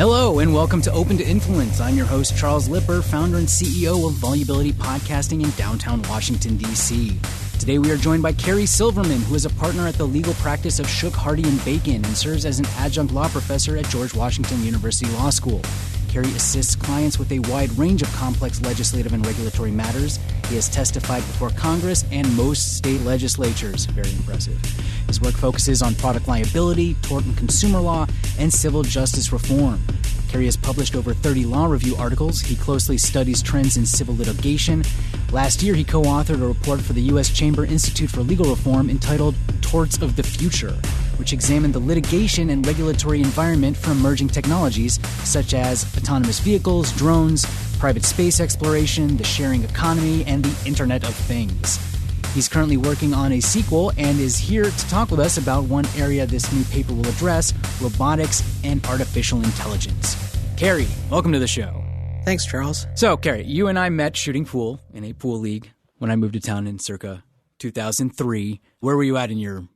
Hello, and welcome to Open to Influence. I'm your host, Charles Lipper, founder and CEO of Liability Podcasting in downtown Washington, D.C. Today we are joined by Cary Silverman, who is a partner at the legal practice of Shook, Hardy & Bacon and serves as an adjunct law professor at George Washington University Law School. Cary assists clients with a wide range of complex legislative and regulatory matters. He has testified before Congress and most state legislatures. Very impressive. His work focuses on product liability, tort and consumer law, and civil justice reform. Cary has published over 30 law review articles. He closely studies trends in civil litigation. Last year, he co-authored a report for the U.S. Chamber Institute for Legal Reform entitled Torts of the Future, which examined the litigation and regulatory environment for emerging technologies such as autonomous vehicles, drones, private space exploration, the sharing economy, and the Internet of Things. He's currently working on a sequel and is here to talk with us about one area this new paper will address: robotics and artificial intelligence. Cary, welcome to the show. Thanks, Charles. So, Cary, you and I met shooting pool in a pool league when I moved to town in circa 2003. Where were you at in your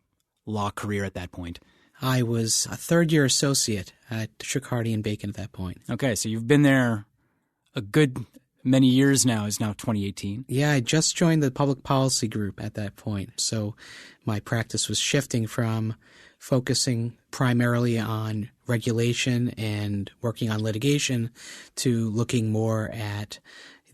law career at that point? I was a third-year associate at Shook, Hardy & Bacon at that point. Okay, so you've been there a good many years now. It's now 2018. Yeah, I just joined the public policy group at that point. So my practice was shifting from focusing primarily on regulation and working on litigation to looking more at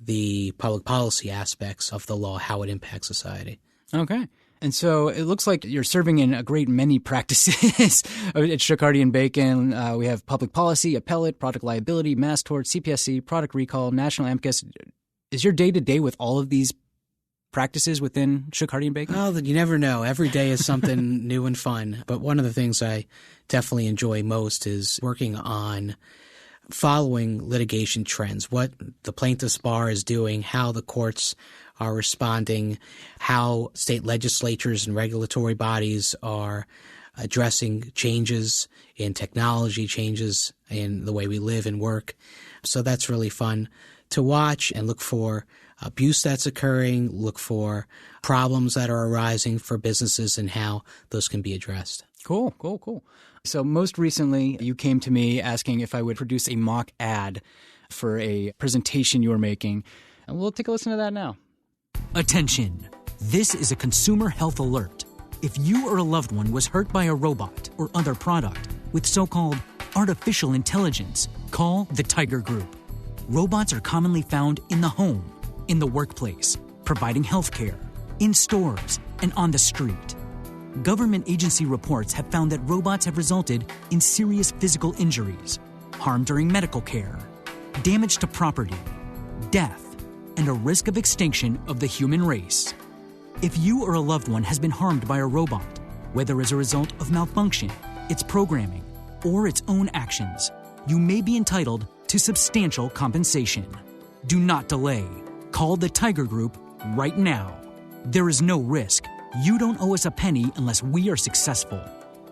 the public policy aspects of the law, how it impacts society. Okay. And so it looks like you're serving in a great many practices at Shook, Hardy & Bacon. We have public policy, appellate, product liability, mass tort, CPSC, product recall, national amicus. Is your day-to-day with all of these practices within Shook, Hardy & Bacon? Oh, you never know. Every day is something new and fun. But one of the things I definitely enjoy most is working on following litigation trends, what the plaintiff's bar is doing, how the courts are responding, how state legislatures and regulatory bodies are addressing changes in technology, changes in the way we live and work. So that's really fun to watch and look for abuse that's occurring, look for problems that are arising for businesses and how those can be addressed. Cool. So most recently, you came to me asking if I would produce a mock ad for a presentation you were making. And we'll take a listen to that now. Attention. This is a consumer health alert. If you or a loved one was hurt by a robot or other product with so-called artificial intelligence, call the Tiger Group. Robots are commonly found in the home, in the workplace, providing health care, in stores, and on the street. Government agency reports have found that robots have resulted in serious physical injuries, harm during medical care, damage to property, death, and a risk of extinction of the human race. If you or a loved one has been harmed by a robot, whether as a result of malfunction, its programming, or its own actions, you may be entitled to substantial compensation. Do not delay. Call the Tiger Group right now. There is no risk. You don't owe us a penny unless we are successful.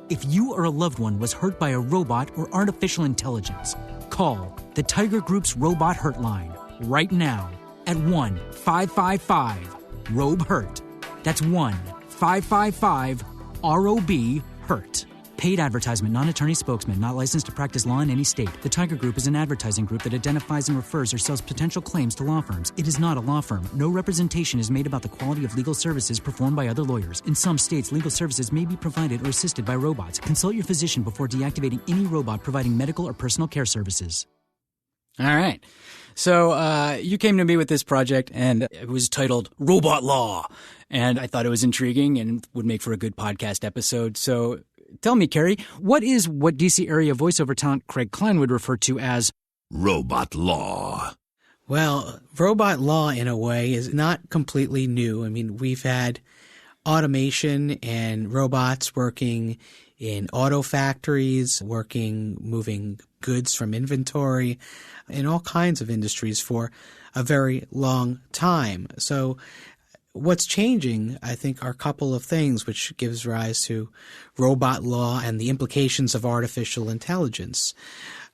If you or a loved one was hurt by a robot or artificial intelligence, call the Tiger Group's Robot Hurt Line right now at 1-555-ROBE-HURT. That's 1-555-ROB-HURT. Paid advertisement, non-attorney spokesman, not licensed to practice law in any state. The Tiger Group is an advertising group that identifies and refers or sells potential claims to law firms. It is not a law firm. No representation is made about the quality of legal services performed by other lawyers. In some states, legal services may be provided or assisted by robots. Consult your physician before deactivating any robot providing medical or personal care services. All right. So you came to me with this project, and it was titled Robot Law. And I thought it was intriguing and would make for a good podcast episode. So tell me, Cary, what is what D.C. area voiceover talent Craig Klein would refer to as robot law? Well, robot law, in a way, is not completely new. I mean, we've had automation and robots working in auto factories, moving goods from inventory, in all kinds of industries for a very long time. So what's changing, I think, are a couple of things which gives rise to robot law and the implications of artificial intelligence.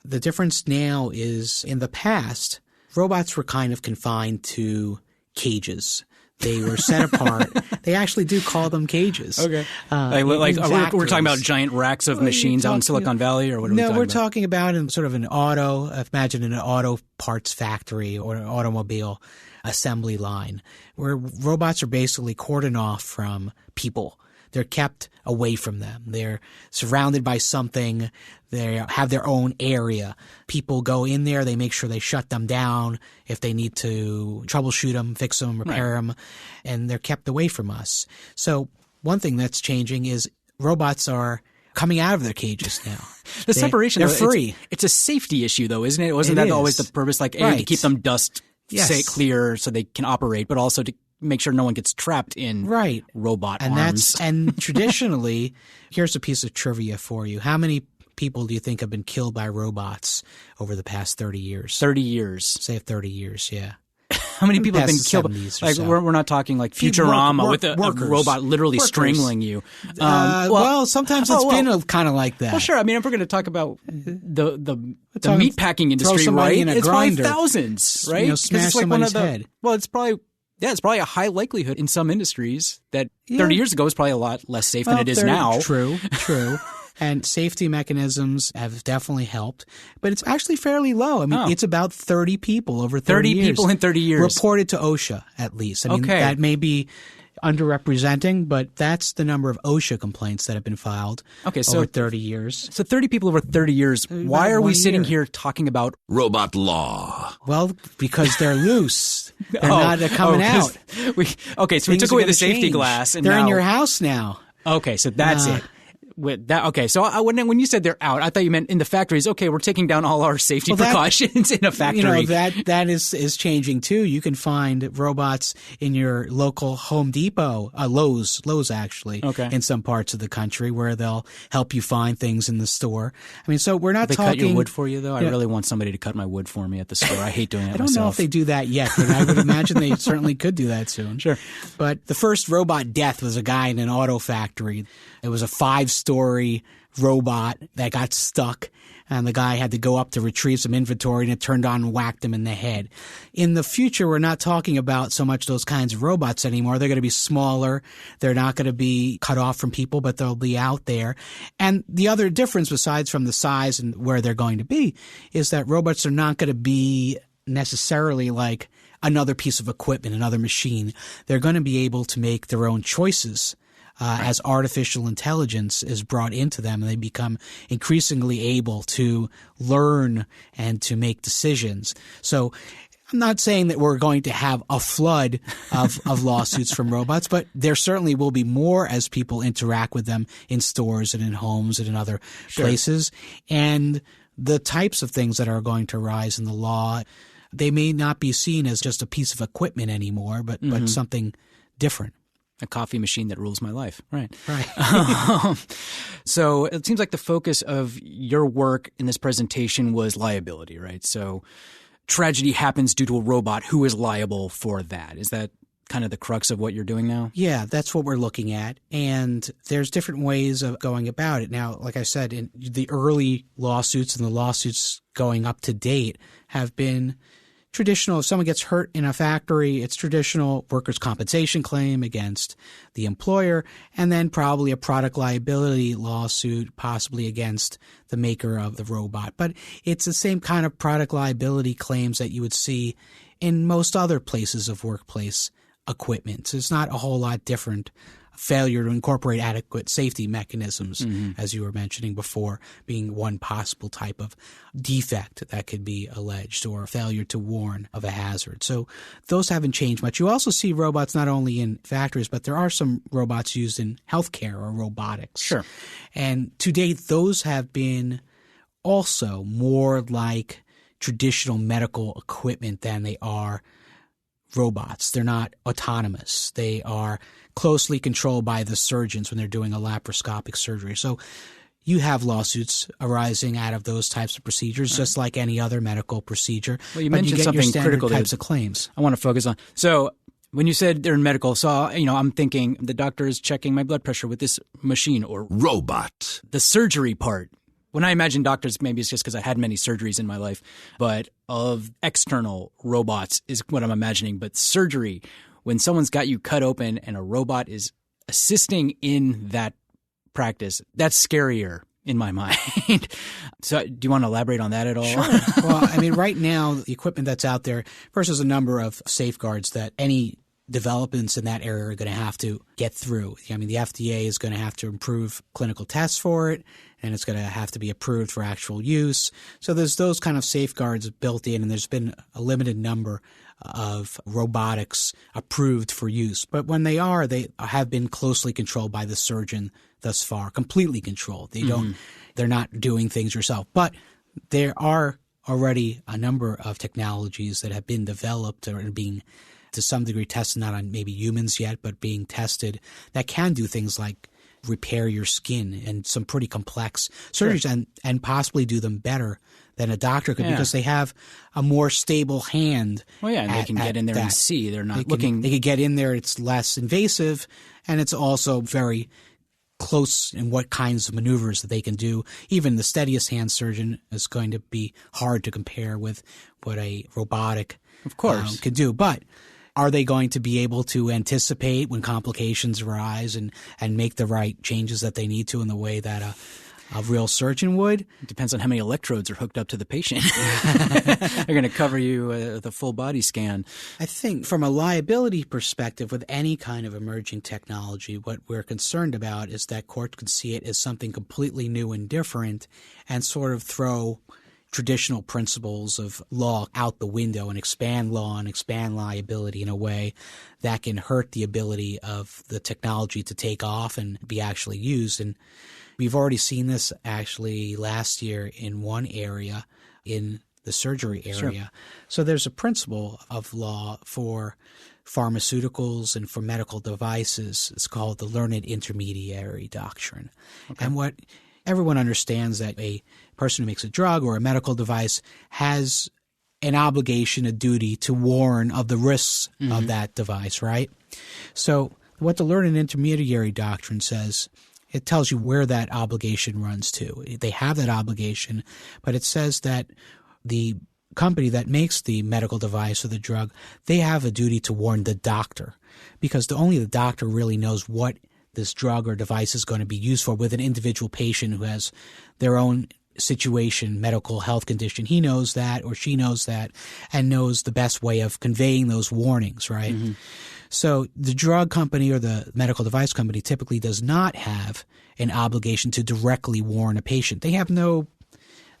The difference now is, in the past, robots were kind of confined to cages. They were set apart. They actually do call them cages. Okay. We're talking about giant racks of machines out in Silicon Valley, or what are we talking about? No, we're talking about in sort of an auto, imagine an auto parts factory or an automobile assembly line where robots are basically cordoned off from people. They're kept away from them. They're surrounded by something. They have their own area. People go in there. They make sure they shut them down if they need to troubleshoot them, fix them, repair them, and they're kept away from us. So one thing that's changing is robots are coming out of their cages now. Separation, they're though, free. It's a safety issue, though, isn't it? Wasn't that always the purpose? Like, A, to keep them dust clear so they can operate, but also to make sure no one gets trapped in robot arms. And traditionally, here's a piece of trivia for you. How many people do you think have been killed by robots over the past 30 years? 30 years. Say 30 years, yeah. How many people have been killed? Like, we're not talking like Futurama with a robot literally strangling you. Sometimes it's been kind of like that. Well, sure. I mean, if we're going to talk about the meatpacking industry, right? In a it's grinder, probably thousands, right? You know, smash somebody's head. Well, it's probably a high likelihood in some industries that 30 years ago was probably a lot less safe than it is now. True. And safety mechanisms have definitely helped, but it's actually fairly low. I mean, it's about 30 people over 30 years. 30 people in 30 years. Reported to OSHA, at least. I mean, that may be underrepresenting, but that's the number of OSHA complaints that have been filed over 30 years. So 30 people over 30 years. Why are we sitting here talking about robot law? Well, because they're loose. They're coming out. So we took away the safety glass. And they're in your house now. Okay, so that's it. So when you said they're out, I thought you meant in the factories. Okay, we're taking down all our safety precautions in a factory. You know, that is changing too. You can find robots in your local Home Depot, Lowe's actually, in some parts of the country where they'll help you find things in the store. I mean, so we're not talking. They cut your wood for you, though? I really want somebody to cut my wood for me at the store. I hate doing it myself. I don't know if they do that yet, but I would imagine they certainly could do that soon. Sure. But the first robot death was a guy in an auto factory. It was a 5-story robot that got stuck, and the guy had to go up to retrieve some inventory, and it turned on and whacked him in the head. In the future, we're not talking about so much those kinds of robots anymore. They're going to be smaller. They're not going to be cut off from people, but they'll be out there. And the other difference, besides from the size and where they're going to be, is that robots are not going to be necessarily like another piece of equipment, another machine. They're going to be able to make their own choices. As artificial intelligence is brought into them, and they become increasingly able to learn and to make decisions. So I'm not saying that we're going to have a flood of lawsuits from robots, but there certainly will be more as people interact with them in stores and in homes and in other places. And the types of things that are going to rise in the law, they may not be seen as just a piece of equipment anymore, but something different. A coffee machine that rules my life. Right. So it seems like the focus of your work in this presentation was liability, right? So tragedy happens due to a robot. Who is liable for that? Is that kind of the crux of what you're doing now? Yeah, that's what we're looking at. And there's different ways of going about it. Now, like I said, in the early lawsuits and the lawsuits going up to date have been traditional. If someone gets hurt in a factory, it's traditional workers' compensation claim against the employer, and then probably a product liability lawsuit, possibly against the maker of the robot. But it's the same kind of product liability claims that you would see in most other places of workplace equipment. So it's not a whole lot different. Failure to incorporate adequate safety mechanisms, as you were mentioning before, being one possible type of defect that could be alleged, or a failure to warn of a hazard. So those haven't changed much. You also see robots not only in factories, but there are some robots used in healthcare or robotics. Sure. And to date, those have been also more like traditional medical equipment than they are robots. They're not autonomous. They are closely controlled by the surgeons when they're doing a laparoscopic surgery. So you have lawsuits arising out of those types of procedures, just like any other medical procedure. Well, you mentioned something critical types of claims. I want to focus on. So when you said they're in medical, so I'm thinking the doctor is checking my blood pressure with this machine or robot. The surgery part. When I imagine doctors, maybe it's just because I had many surgeries in my life, but of external robots is what I'm imagining. But surgery, when someone's got you cut open and a robot is assisting in that practice, that's scarier in my mind. So do you want to elaborate on that at all? Sure. Well, I mean, right now, the equipment that's out there, first, there's a number of safeguards that any developments in that area are going to have to get through. I mean, the FDA is going to have to improve clinical tests for it, and it's going to have to be approved for actual use. So there's those kind of safeguards built in, and there's been a limited number of robotics approved for use. But when they have been closely controlled by the surgeon thus far, completely controlled. They're not doing things yourself. But there are already a number of technologies that have been developed or being to some degree tested, not on maybe humans yet, but being tested that can do things like repair your skin and some pretty complex surgeries and possibly do them better than a doctor could because they have a more stable hand. Well, yeah, and they can get in there and see. They're not looking. They could get in there. It's less invasive, and it's also very close in what kinds of maneuvers that they can do. Even the steadiest hand surgeon is going to be hard to compare with what a robotic could do. But are they going to be able to anticipate when complications arise and make the right changes that they need to in the way that a real surgeon would? It depends on how many electrodes are hooked up to the patient. They're going to cover you with a full body scan. I think from a liability perspective with any kind of emerging technology, what we're concerned about is that courts could see it as something completely new and different and sort of throw traditional principles of law out the window and expand law and expand liability in a way that can hurt the ability of the technology to take off and be actually used. And we've already seen this actually last year in one area, in the surgery area. Sure. So there's a principle of law for pharmaceuticals and for medical devices. It's called the learned intermediary doctrine. Okay. And what everyone understands that a person who makes a drug or a medical device has an obligation, a duty to warn of the risks of that device, right? So what the learned intermediary doctrine says, it tells you where that obligation runs to. They have that obligation, but it says that the company that makes the medical device or the drug, they have a duty to warn the doctor because only the doctor really knows what this drug or device is going to be used for with an individual patient who has their own situation, medical health condition. He knows that or she knows that and knows the best way of conveying those warnings, right? Mm-hmm. So the drug company or the medical device company typically does not have an obligation to directly warn a patient. They have no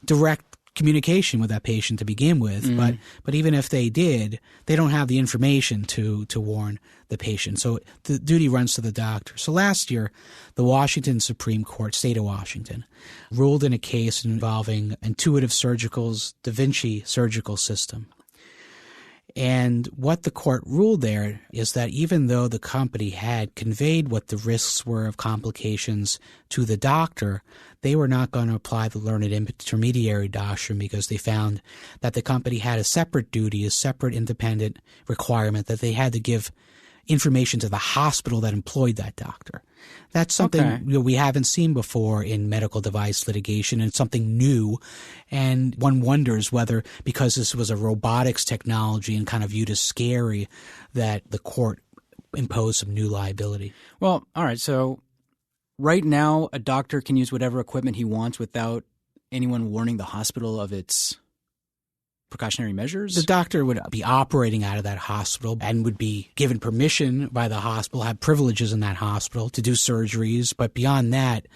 direct communication with that patient to begin with, but even if they did, they don't have the information to warn the patient. So the duty runs to the doctor. So last year, the Washington Supreme Court, state of Washington, ruled in a case involving Intuitive Surgical's Da Vinci surgical system. And what the court ruled there is that even though the company had conveyed what the risks were of complications to the doctor, they were not going to apply the learned intermediary doctrine because they found that the company had a separate duty, a separate independent requirement that they had to give information to the hospital that employed that doctor. That's something we haven't seen before in medical device litigation, and something new. And one wonders whether, because this was a robotics technology and kind of viewed as scary, that the court imposed some new liability. Well, all right. So right now, a doctor can use whatever equipment he wants without anyone warning the hospital of its precautionary measures? The doctor would be operating out of that hospital and would be given permission by the hospital, have privileges in that hospital to do surgeries. But beyond that,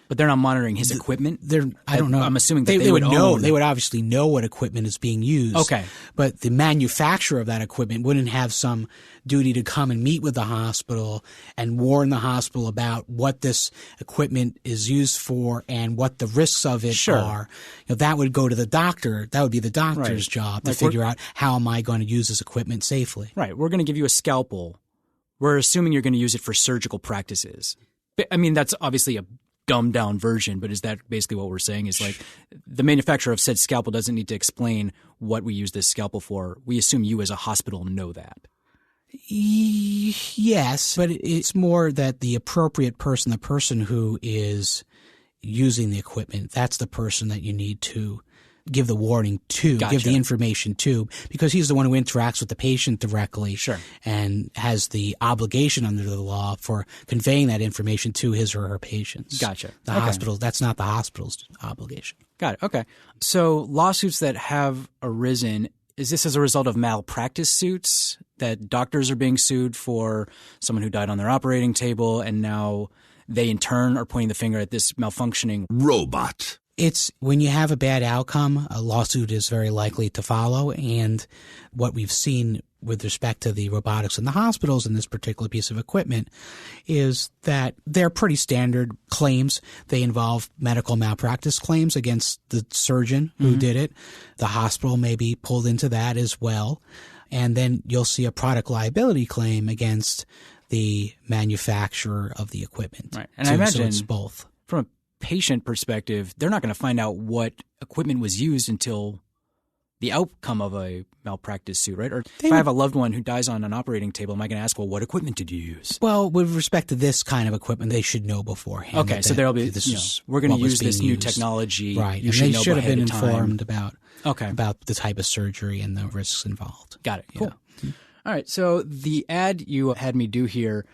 but they're not monitoring his equipment? I don't know. I'm assuming that they would know. They would obviously know what equipment is being used. Okay. But the manufacturer of that equipment wouldn't have some duty to come and meet with the hospital and warn the hospital about what this equipment is used for and what the risks of it are. That would go to the doctor. That would be the doctor's job to figure out, how am I going to use this equipment safely? Right. We're going to give you a scalpel. We're assuming you're going to use it for surgical practices. I mean, that's obviously a dumbed down version, but is that basically what we're saying? Is like the manufacturer of said scalpel doesn't need to explain what we use this scalpel for. We assume you as a hospital know that. Yes, but it's more that the appropriate person, the person who is using the equipment, that's the person that you need to give the warning to, Gotcha. give the information to, because he's the one who interacts with the patient directly. Sure. And has the obligation under the law for conveying that information to his or her patients. Gotcha. The Okay. hospital, that's not the hospital's obligation. Got it. Okay. So lawsuits that have arisen, is this as a result of malpractice suits that doctors are being sued for someone who died on their operating table, and now they in turn are pointing the finger at this malfunctioning robot, It's when you have a bad outcome, a lawsuit is very likely to follow. And what we've seen with respect to the robotics in the hospitals and this particular piece of equipment is that they're pretty standard claims. They involve medical malpractice claims against the surgeon who did it. The hospital may be pulled into that as well. And then you'll see a product liability claim against the manufacturer of the equipment. Right. And I imagine so it's both. From a patient perspective, they're not going to find out what equipment was used until the outcome of a malpractice suit, right? Or if I have a loved one who dies on an operating table, am I going to ask, well, what equipment did you use? Well, with respect to this kind of equipment, they should know beforehand. Okay, so there'll be, we're going to use this new technology. Right. You and they know should have ahead been of time. informed about the type of surgery and the risks involved. Got it. Cool. All right. So the ad you had me do here,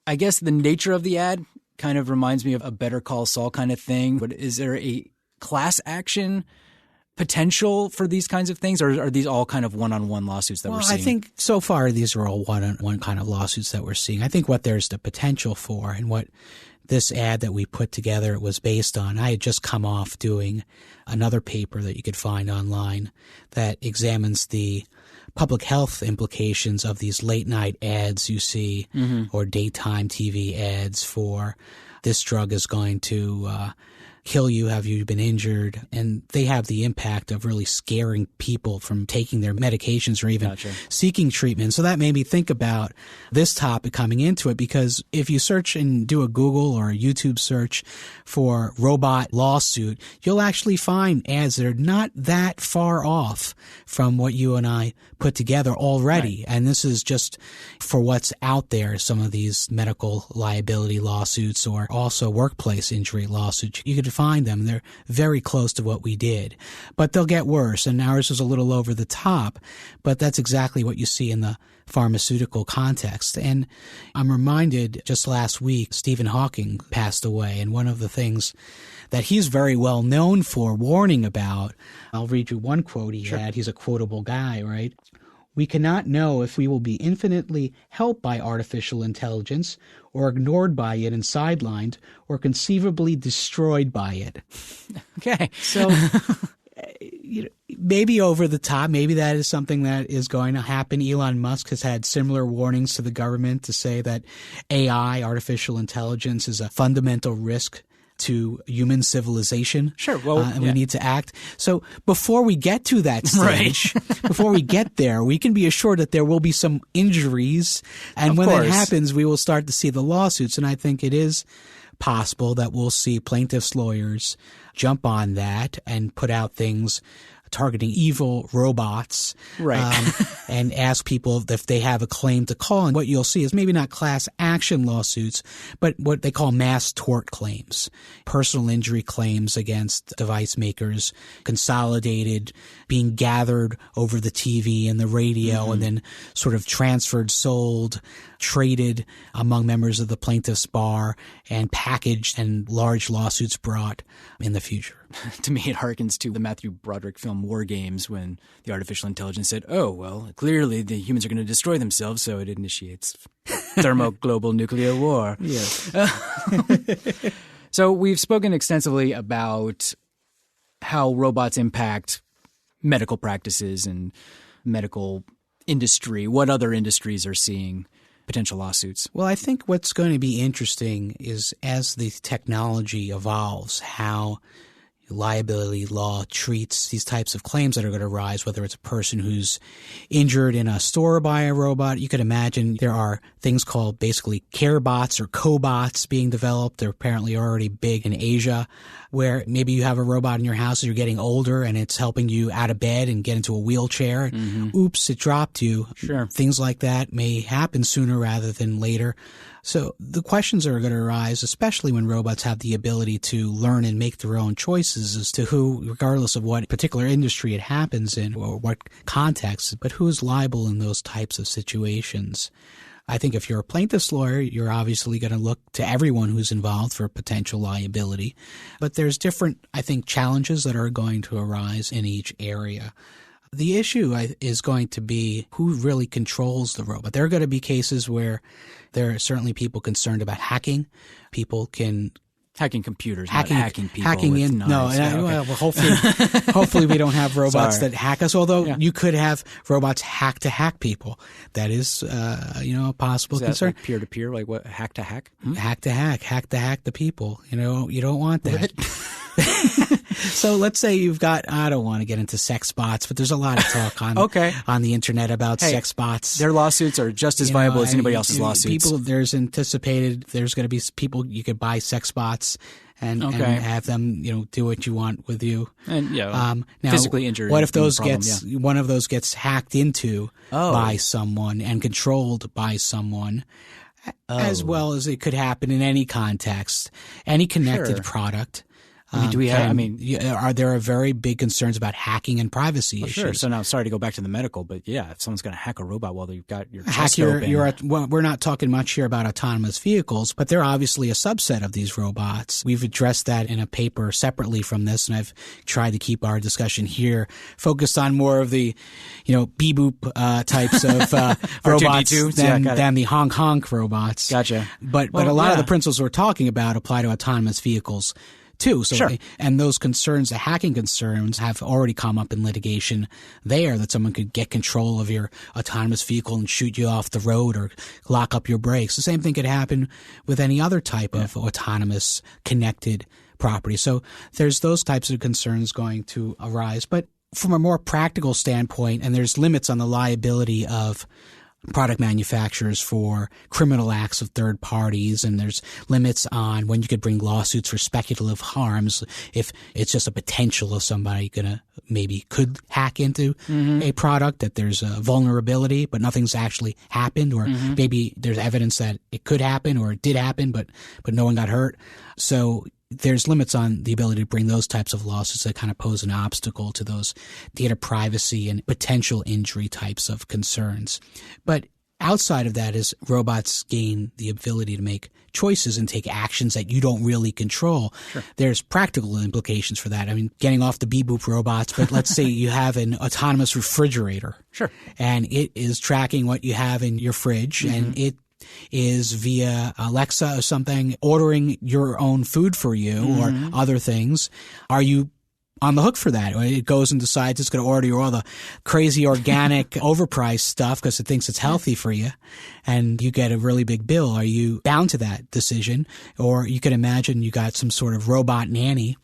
I guess the nature of the ad kind of reminds me of a Better Call Saul kind of thing. But is there a class action potential for these kinds of things, or are these all kind of one-on-one lawsuits that we're seeing? I think so far these are all one-on-one kind of lawsuits that we're seeing. I think what there's the potential for and what this ad that we put together was based on, I had just come off doing another paper that you could find online that examines the public health implications of these late-night ads you see or daytime TV ads for this drug is going to kill you, have you been injured? And they have the impact of really scaring people from taking their medications or even seeking treatment. So that made me think about this topic coming into it, because if you search and do a Google or a YouTube search for robot lawsuit, you'll actually find ads that are not that far off from what you and I put together already. Right. And this is just for what's out there, some of these medical liability lawsuits or also workplace injury lawsuits. You could find them. They're very close to what we did. But they'll get worse, and ours was a little over the top. But that's exactly what you see in the pharmaceutical context. And I'm reminded just last week, Stephen Hawking passed away, and one of the things that he's very well known for warning about, I'll read you one quote he had. He's a quotable guy, right? We cannot know if we will be infinitely helped by artificial intelligence or ignored by it and sidelined or conceivably destroyed by it. Okay. So maybe over the top, maybe that is something that is going to happen. Elon Musk has had similar warnings to the government to say that AI, artificial intelligence, is a fundamental risk to human civilization. Sure. Well, and we need to act. So before we get to that stage, before we get there, we can be assured that there will be some injuries. And when that happens, we will start to see the lawsuits. And I think it is possible that we'll see plaintiffs' lawyers jump on that and put out things targeting evil robots, and ask people if they have a claim to call. And what you'll see is maybe not class action lawsuits, but what they call mass tort claims, personal injury claims against device makers, consolidated, being gathered over the TV and the radio, and then sort of transferred, sold, traded among members of the plaintiff's bar, and packaged and large lawsuits brought in the future. To me, it harkens to the Matthew Broderick film War Games, when the artificial intelligence said, oh, well, clearly the humans are going to destroy themselves, so it initiates thermo-global nuclear war. Yes. So we've spoken extensively about how robots impact medical practices and medical industry. What other industries are seeing potential lawsuits? Well, I think what's going to be interesting is as the technology evolves, how liability law treats these types of claims that are going to arise, whether it's a person who's injured in a store by a robot. You could imagine there are things called basically care bots or cobots being developed. They're apparently already big in Asia, where maybe you have a robot in your house as you're getting older and it's helping you out of bed and get into a wheelchair. Oops, it dropped you. Sure. Things like that may happen sooner rather than later. So the questions are going to arise, especially when robots have the ability to learn and make their own choices as to who, regardless of what particular industry it happens in or what context, but who's liable in those types of situations. I think if you're a plaintiff's lawyer, you're obviously going to look to everyone who's involved for potential liability. But there's different, I think, challenges that are going to arise in each area. The issue is going to be who really controls the robot. There are going to be cases where there are certainly people concerned about hacking. People can hacking computers, not hacking people. Hacking with in, knives. no. Yeah, okay. Well, hopefully we don't have robots that hack us. Although you could have robots hack to hack people. That is, a possible concern. Like peer to peer, like what? Hack to hack? Hack to hack the people. You don't want that. So let's say you've got, I don't want to get into sex bots, but there's a lot of talk on the internet about sex bots. Their lawsuits are just as viable as anybody else's lawsuits. There's going to be people, you could buy sex bots and have them, do what you want with you. And now, physically injured. What if one of those gets hacked into by someone and controlled by someone? As well as it could happen in any context, any connected product. There are very big concerns about hacking and privacy issues. Sure. So now, sorry to go back to the medical, but if someone's going to hack a robot while you've got your chest open. We're not talking much here about autonomous vehicles, but they're obviously a subset of these robots. We've addressed that in a paper separately from this, and I've tried to keep our discussion here focused on more of the, beep boop types of robots than the honk honk robots. Gotcha. But a lot of the principles we're talking about apply to autonomous vehicles too. So, and those concerns, the hacking concerns, have already come up in litigation there, that someone could get control of your autonomous vehicle and shoot you off the road or lock up your brakes. The same thing could happen with any other type of autonomous connected property. So there's those types of concerns going to arise. But from a more practical standpoint, and there's limits on the liability of product manufacturers for criminal acts of third parties, and there's limits on when you could bring lawsuits for speculative harms if it's just a potential of somebody could hack into a product, that there's a vulnerability but nothing's actually happened, or maybe there's evidence that it could happen or it did happen but no one got hurt. So there's limits on the ability to bring those types of lawsuits that kind of pose an obstacle to those data privacy and potential injury types of concerns. But outside of that, as robots gain the ability to make choices and take actions that you don't really control, there's practical implications for that. I mean, getting off the beep-boop robots, but let's say you have an autonomous refrigerator. And it is tracking what you have in your fridge, and it is via Alexa or something ordering your own food for you or other things. Are you on the hook for that? Or it goes and decides it's going to order you all the crazy organic overpriced stuff because it thinks it's healthy for you, and you get a really big bill. Are you bound to that decision? Or you could imagine you got some sort of robot nanny,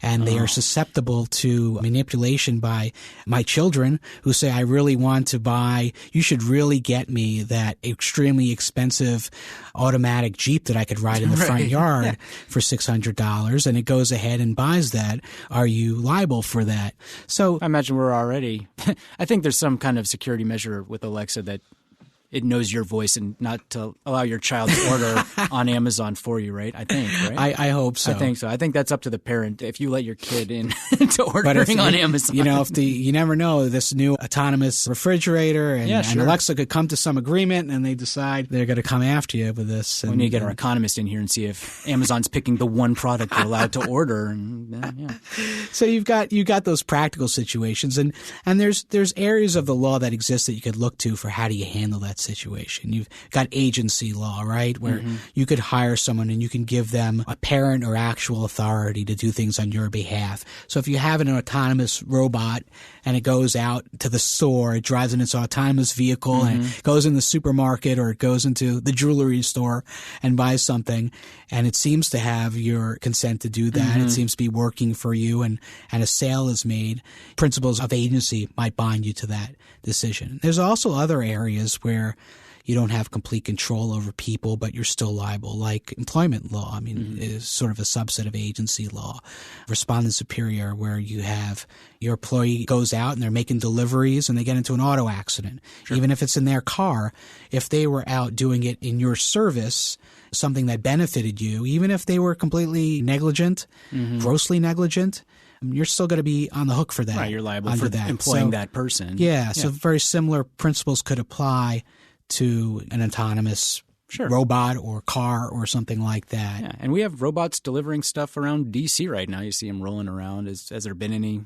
and they are susceptible to manipulation by my children who say, I really want to buy, you should really get me that extremely expensive automatic Jeep that I could ride in the front yard for $600. And it goes ahead and buys that. Are you liable for that? So I imagine we're already, I think there's some kind of security measure with Alexa that it knows your voice and not to allow your child to order on Amazon for you, right? I think, right? I hope so. I think so. I think that's up to the parent if you let your kid in to ordering on Amazon. You never know, this new autonomous refrigerator and Alexa could come to some agreement and they decide they're going to come after you with this. We need to get our economist in here and see if Amazon's picking the one product they're allowed to order. And, So you've got those practical situations, and there's areas of the law that exist that you could look to for how do you handle that situation. You've got agency law, right, where you could hire someone and you can give them a parent or actual authority to do things on your behalf. So if you have an autonomous robot and it goes out to the store, it drives in its autonomous vehicle and it goes in the supermarket or it goes into the jewelry store and buys something, and it seems to have your consent to do that. It seems to be working for you, and a sale is made. Principles of agency might bind you to that decision. There's also other areas where you don't have complete control over people, but you're still liable, like employment law. I mean, is sort of a subset of agency law. Respondent superior, where you have your employee goes out and they're making deliveries and they get into an auto accident. Sure. Even if it's in their car, if they were out doing it in your service, something that benefited you, even if they were completely negligent, grossly negligent, you're still going to be on the hook for that. Right, you're liable for employing that person. Yeah, so very similar principles could apply to an autonomous robot or car or something like that. Yeah, and we have robots delivering stuff around D.C. right now. You see them rolling around. Has there been any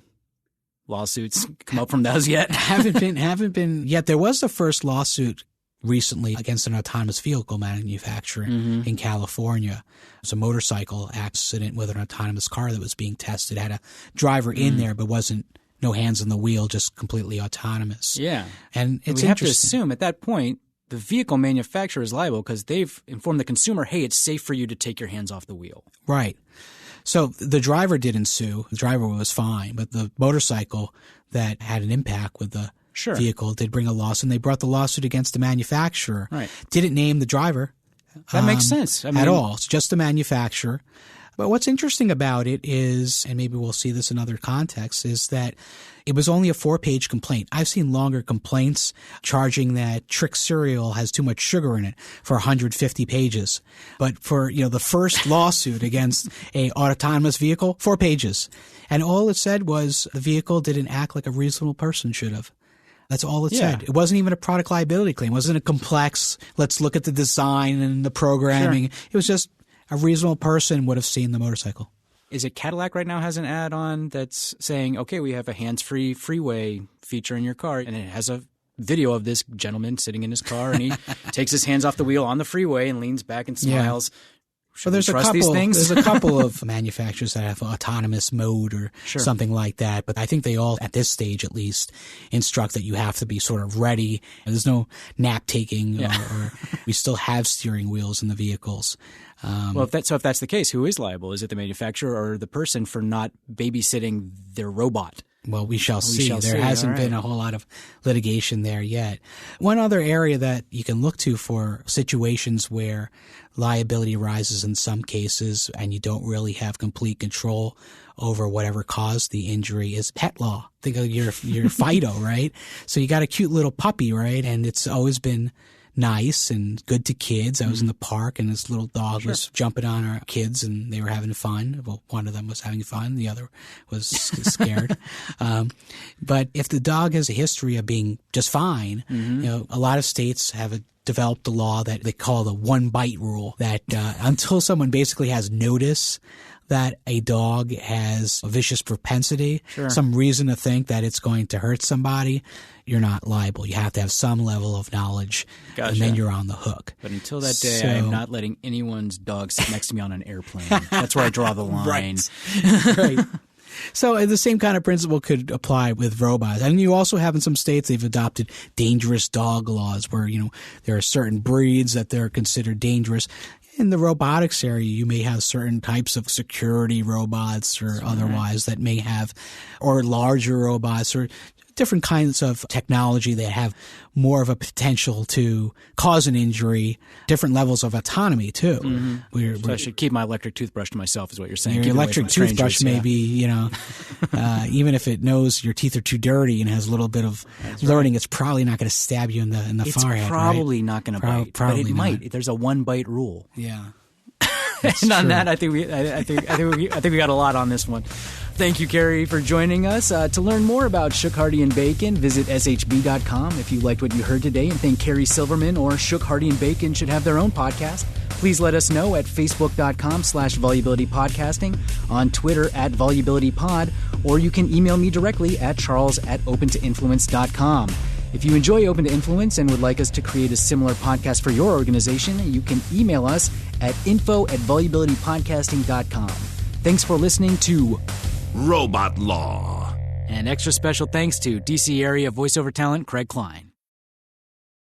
lawsuits come up from those yet? Haven't been yet. There was the first lawsuit recently against an autonomous vehicle manufacturer in California. It was a motorcycle accident with an autonomous car that was being tested. It had a driver in there, but no hands on the wheel, just completely autonomous. Yeah. And it's we have to assume at that point the vehicle manufacturer is liable because they've informed the consumer, hey, it's safe for you to take your hands off the wheel. Right. So the driver didn't sue. The driver was fine, but the motorcycle that had an impact with the vehicle did bring a lawsuit, and they brought the lawsuit against the manufacturer. Right. Didn't name the driver. That makes sense. At all. It's just the manufacturer. But what's interesting about it is, and maybe we'll see this in other contexts, is that it was only a 4-page complaint. I've seen longer complaints charging that Trick cereal has too much sugar in it for 150 pages. But for, the first lawsuit against a autonomous vehicle, 4 pages. And all it said was the vehicle didn't act like a reasonable person should have. That's all it said. It wasn't even a product liability claim. It wasn't a complex, let's look at the design and the programming. It was just a reasonable person would have seen the motorcycle. Is it Cadillac right now has an add-on that's saying, okay, we have a hands-free freeway feature in your car, and it has a video of this gentleman sitting in his car, and he takes his hands off the wheel on the freeway and leans back and smiles. Well, there's a couple of manufacturers that have autonomous mode or something like that, but I think they all, at this stage at least, instruct that you have to be sort of ready. There's no nap taking, or we still have steering wheels in the vehicles. If that's the case, who is liable? Is it the manufacturer or the person for not babysitting their robot? Well, we shall see. There hasn't been a whole lot of litigation there yet. One other area that you can look to for situations where liability arises in some cases and you don't really have complete control over whatever caused the injury is pet law. Think of your Fido, right? So you got a cute little puppy, right? And it's always been nice and good to kids. I was in the park and this little dog was jumping on our kids and they were having fun. Well, one of them was having fun. The other was scared. But if the dog has a history of being just fine, a lot of states have developed a law that they call the 1-bite rule, that until someone basically has notice that a dog has a vicious propensity, some reason to think that it's going to hurt somebody, you're not liable. You have to have some level of knowledge, and then you're on the hook. But until that day, I am not letting anyone's dog sit next to me on an airplane. That's where I draw the line. Right. So the same kind of principle could apply with robots. And you also have in some states they've adopted dangerous dog laws where, there are certain breeds that they're considered dangerous. In the robotics area, you may have certain types of security robots or otherwise that may have, or larger robots or different kinds of technology that have more of a potential to cause an injury, different levels of autonomy too. So I should keep my electric toothbrush to myself is what you're saying. Your electric toothbrush may be, even if it knows your teeth are too dirty and has a little bit of learning, it's probably not going to stab you in the forehead. It's probably not going to bite, but it might. There's a 1-bite rule. Yeah. And on that, I think we got a lot on this one. Thank you, Cary, for joining us. To learn more about Shook, Hardy, and Bacon, visit shb.com. If you liked what you heard today and think Cary Silverman or Shook, Hardy, and Bacon should have their own podcast, please let us know at facebook.com/volubilitypodcasting, on Twitter @volubilitypod, or you can email me directly at charles@opentoinfluence.com. If you enjoy Open to Influence and would like us to create a similar podcast for your organization, you can email us at info@volubilitypodcasting.com. Thanks for listening to Robot Law. And extra special thanks to DC area voiceover talent Craig Klein.